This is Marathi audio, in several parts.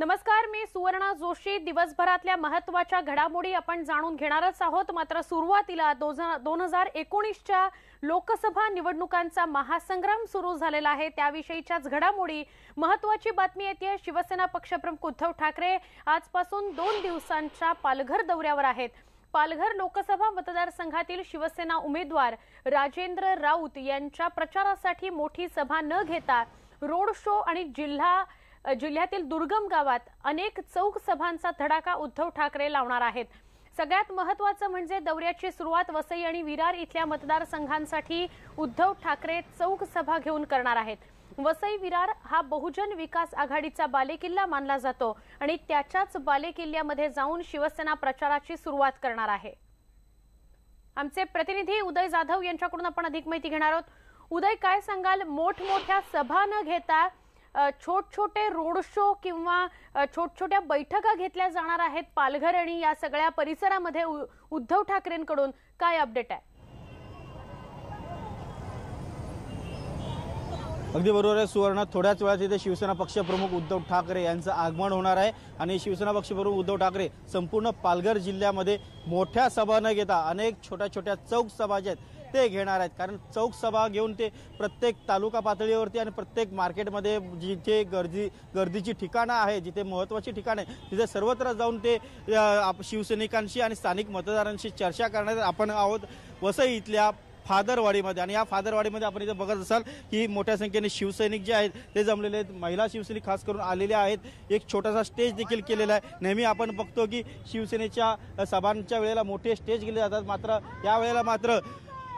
नमस्कार, मी सुवर्णा जोशी। दिवसभरातल्या महत्त्वाच्या घडामोडी आपण जाणून घेणारच आहोत। मात्र सुरुवातीला 2019च्या लोकसभा निवडणुकांचा महासंग्राम सुरू झालेला आहे, त्याविषयीच्याच घडामोडी। महत्त्वाची बातमी येते, शिवसेना पक्षप्रमुख उद्धव ठाकरे आजपासून 2 दिवसांच्या पालघर दौऱ्यावर आहेत। पालघर लोकसभा मतदारसंघातील शिवसेना उमेदवार राजेंद्र राऊत यांच्या प्रचारासाठी मोठी सभा न घेता रोड शो आणि जिल्ह्यातील दुर्गम गावात अनेक चौक सभांचा धडाका उद्धव ठाकरे लावणार आहेत। सगळ्यात महत्त्वाचं म्हणजे दौऱ्याची सुरुवात वसई आणि विरार इथल्या मतदारसंघांसाठी उद्धव ठाकरे चौक सभा घेऊन करणार आहेत। वसई विरार हा बहुजन विकास आघाडीचा बालेकिल्ला मानला जातो आणि त्याच्याच बालेकिल्ल्यामध्ये जाऊन शिवसेना प्रचाराची सुरुवात करणार आहे। आमचे प्रतिनिधी उदय जाधव यांच्याकडून आपण अधिक माहिती घेणार आहोत। उदय, काय सांगाल? मोठमोठ्या सभा न घेता छोटे रोड शो किंवा छोट्या बैठका घेतल्या जाणार आहेत पालघर आणि या सगळ्या परिसरामध्ये उद्धव ठाकरेंकडून काय अपडेट आहे? अगदी बरोबर आहे सुवर्ण। थोड्याच वेळात इथे शिवसेना पक्षप्रमुख उद्धव ठाकरे यांचं आगमन होणार आहे आणि शिवसेना पक्षप्रमुख उद्धव ठाकरे संपूर्ण पालघर जिल्ह्यामध्ये मोठ्या सभा न घेता अनेक छोट्या चौक सभा जे आहेत ते घेणार आहेत। कारण चौक सभा घेऊन ते प्रत्येक तालुका पातळीवरती आणि प्रत्येक मार्केटमध्ये जिथे गर्दीची ठिकाणं आहे, जिथे महत्त्वाची ठिकाणं आहे, तिथे सर्वत्र जाऊन ते शिवसैनिकांशी आणि स्थानिक मतदारांशी चर्चा करण्यात आपण आहोत वसई इथल्या फादरवाडीमध्ये। आणि या फादरवाडीमध्ये आपण इथे बघत असाल की मोठ्या संख्येने शिवसैनिक जे आहेत ते जमलेले आहेत, महिला शिवसैनिक खास करून आलेले आहेत। एक छोटासा स्टेज देखील केलेला आहे। नेहमी आपण बघतो की शिवसेनेच्या सभांच्या वेळेला मोठे स्टेज केले जातात, मात्र या वेळेला मात्र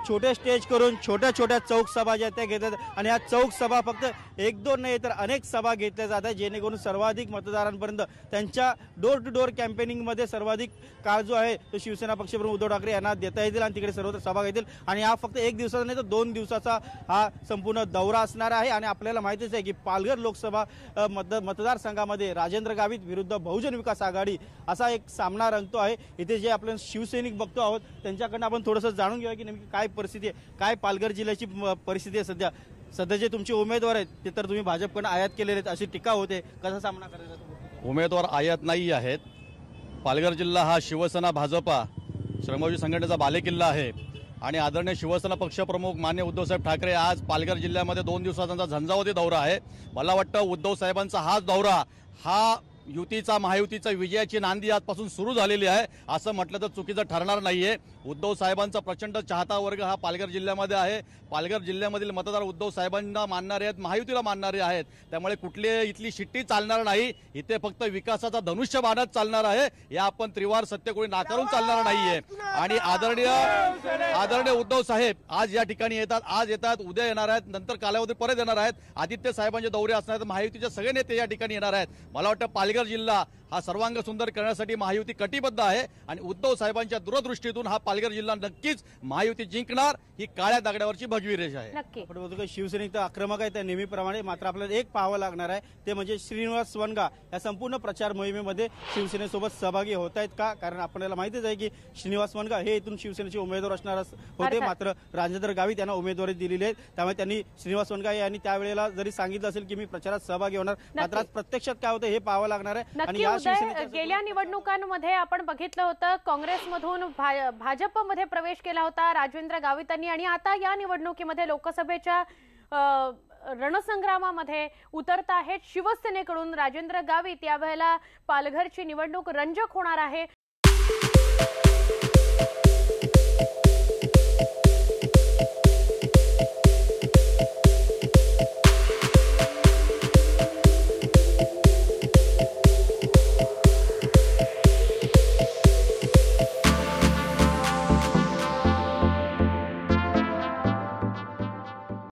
छोटे स्टेज करून छोट्या चौक सभा ज्या त्या घेतात आणि या चौक सभा फक्त 1-2 नाही तर अनेक सभा घेतल्या जातात, जेणेकरून सर्वाधिक मतदारांपर्यंत त्यांच्या डोर टू डोर कॅम्पेनिंगमध्ये सर्वाधिक काळ जो आहे तो शिवसेना पक्षप्रमुख उद्धव ठाकरे यांना देता येतील आणि तिकडे सर्वत्र सभा घेतील। आणि हा फक्त 1 दिवसाचा नाही तर 2 दिवसाचा हा संपूर्ण दौरा असणार आहे। आणि आपल्याला माहितीच आहे की पालघर लोकसभा मतदारसंघामध्ये राजेंद्र गावित विरुद्ध बहुजन विकास आघाडी असा एक सामना रंगतो आहे। इथे जे आपण शिवसैनिक बघतो आहोत त्यांच्याकडनं आपण थोडंसं जाणून घेऊया की नेमकी काय परिस्थिती आहे, काय पालघर जिल्ह्याची परिस्थिती आहे सध्या जे तुमचे उमेदवार आहेत ते तर तुम्ही भाजपकडून आयात केलेले आहेत अशी टीका होते, कसा सामना करायचा? उमेदवार आयात नाही आहेत। पालघर जिल्हा हा शिवसेना भाजपा श्रमजीवी संघटनेचा बालेकिल्ला आहे आणि आदरणीय शिवसेना पक्षप्रमुख मान्य उद्धवसाहेब ठाकरे आज पालघर जिल्ह्यामध्ये 2 दिवसांचा झंझावाती दौरा आहे। मला वाटतं उद्धव साहेबांचा हाच दौरा हा युतीचा महायुतीचा विजयाची नांदी आजपासून सुरू झालेली आहे असं म्हटलं तर चुकीचं ठरणार नाहीये। उद्धव साहेबांचा प्रचंड चाहता वर्ग हा पालघर जिल्ह्यामध्ये आहे। पालघर जिल्ह्यामधील मतदार उद्धव साहेबांना मानणारे आहेत, महायुतीला मानणारे आहेत, त्यामुळे कुठली इथली शिट्टी चालणार नाही। इथे फक्त विकासाचा धनुष्य बाणच चालणार आहे, या आपण त्रिवार सत्य कोणी नाकारून चालणार नाहीये। आणि आदरणीय उद्धव साहेब आज या ठिकाणी येतात, आज येतात, उद्या येणार आहेत, नंतर कालावधी परत येणार आहेत। आदित्य साहेबांचे दौरे असणार आहेत, महायुतीचे सगळे नेते या ठिकाणी येणार आहेत। मला वाटतं पालघर जिल्हा हा सर्वांग सुंदर करण्यासाठी महायुती कटिबद्ध आहे आणि उद्धव साहेबांच्या दूरदृष्टीतून हा पालघर जिल्हा नक्कीच महायुती जिंकणार ही काळ्या दगडावरची भगवी रेष आहे। आपण बघतो की शिवसैनिक तर आक्रमक आहे त्या नेहमीप्रमाणे, मात्र आपल्याला एक पाहावं लागणार आहे ते म्हणजे श्रीनिवास वनगा या संपूर्ण प्रचार मोहिमेमध्ये शिवसेनेसोबत सहभागी होत आहेत का? कारण आपल्याला माहितीच आहे की श्रीनिवास वनगा हे इथून शिवसेनेचे उमेदवार असणार होते, मात्र राजेंद्र गावित यांना उमेदवारी दिलेली आहे। त्यामुळे त्यांनी श्रीनिवास वनगा यांनी त्यावेळेला जरी सांगितलं असेल की मी प्रचारात सहभागी होणार, मात्र आज प्रत्यक्षात काय होतं हे पाहावं लागणार आहे। आणि या गेल्या निवडणुकांमध्ये आपण बघितलं होतं काँग्रेसमधून भाजपमध्ये प्रवेश केला होता राजेंद्र गावितांनी आणि आता या निवडणुकीमध्ये लोकसभेच्या रणसंग्रामामध्ये उतरत आहेत शिवसेनेकडून राजेंद्र गावित। यावेळेला पालघरची निवडणूक रंजक होणार आहे।